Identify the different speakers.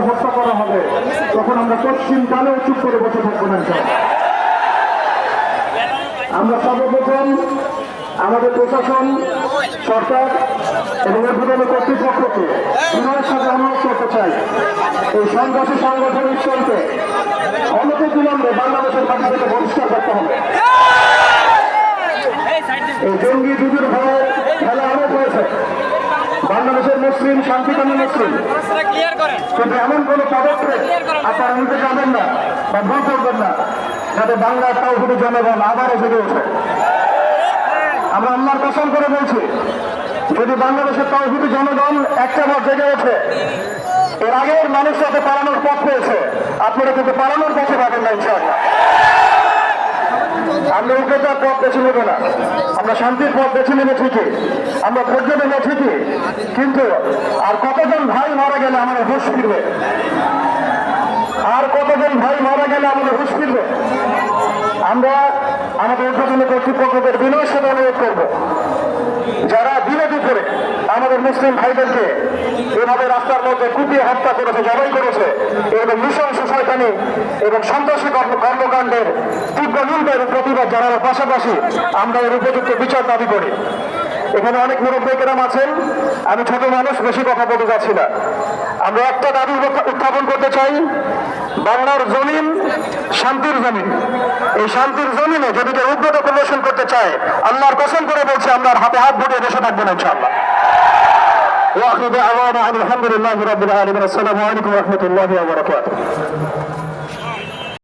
Speaker 1: হত্যা করা হবে তখন আমরা পশ্চিম কালেও চুপ করে বসে থাকবো না। আমরা সর্বপ্রথম আমাদের প্রশাসন, সরকার এবং উদ্বোধনী কর্তৃপক্ষকে বিনয়ের সাথে অনুরোধ করতে চাই, এই সন্ত্রাসী সংগঠন ঈশ্বরকে অনতিবিলম্বে বাংলাদেশের মাটি থেকে বহিষ্কার করতে হবে। এই জঙ্গি যুগের ভয়ে খেলা অনেক হয়েছে। বাংলাদেশের মুসলিম শান্তিকামী মুসলিম, কিন্তু এমন কোন পদক্ষেপ আপনারা নিতে যাবেন না বা ভুল করবেন না যাতে বাংলার তাওহীদি জনগণ আবারও জেগে ওঠে। আমরা আল্লাহর কসম করে বলছি, যদি বাংলাদেশের তাওহীদি জনগণ একটা বার জেগে ওঠে, এর আগের মানুষ যাতে পালানোর পথ পেয়েছে, আপনারা কিন্তু পালানোর পথে পাবেন না ইনশাআল্লাহ। আমরা উগ্রতার পথ বেছে নেব না, আমরা শান্তির পথ বেছে নেব ঠিকই, আমরা ধৈর্য নেব ঠিকই, কিন্তু আর কতজন ভাই মারা গেলে আমাদের হুঁশ ফিরবে? আর কতজন ভাই মারা গেলে আমাদের হুঁশ ফিরবে? আমরা আমাদের উদ্বোধনী কর্তৃপক্ষদের বিনয়ের সাথে অনুরোধ করব, যারা বিরোধী করে আমাদের মুসলিম ভাইদেরকে এভাবে রাস্তার মধ্যে কুপিয়ে হত্যা করেছে, জবাই করেছে এবং নৃশংস শয়তানি এবং সন্ত্রাসী কর্মকাণ্ডের তীব্র নিন্দার প্রতিবাদ জানানোর পাশাপাশি আমরা এর উপযুক্ত বিচার দাবি করি। এখানে অনেক মুরব্বীকেরাম আছেন, আমি ছোট মানুষ, বেশি কথা বলতে যাচ্ছি না। আমরা একটা দাবি উত্থাপন করতে চাই, বাংলার জমিন শান্তির জমিন। এই শান্তির জমিনে যদি কেউ উগ্রতা প্রদর্শন করতে চায়, আল্লাহর কসম করে বলছে আমরা হাতে হাত বুটিয়ে বসে থাকবো না ইনশাআল্লাহ। ওয়া আখিরু দাওয়ানা আলহামদুলিল্লাহি রাব্বিল আলামিন। আসসালামু আলাইকুম ওয়া রাহমাতুল্লাহি ওয়া বারাকাতুহু।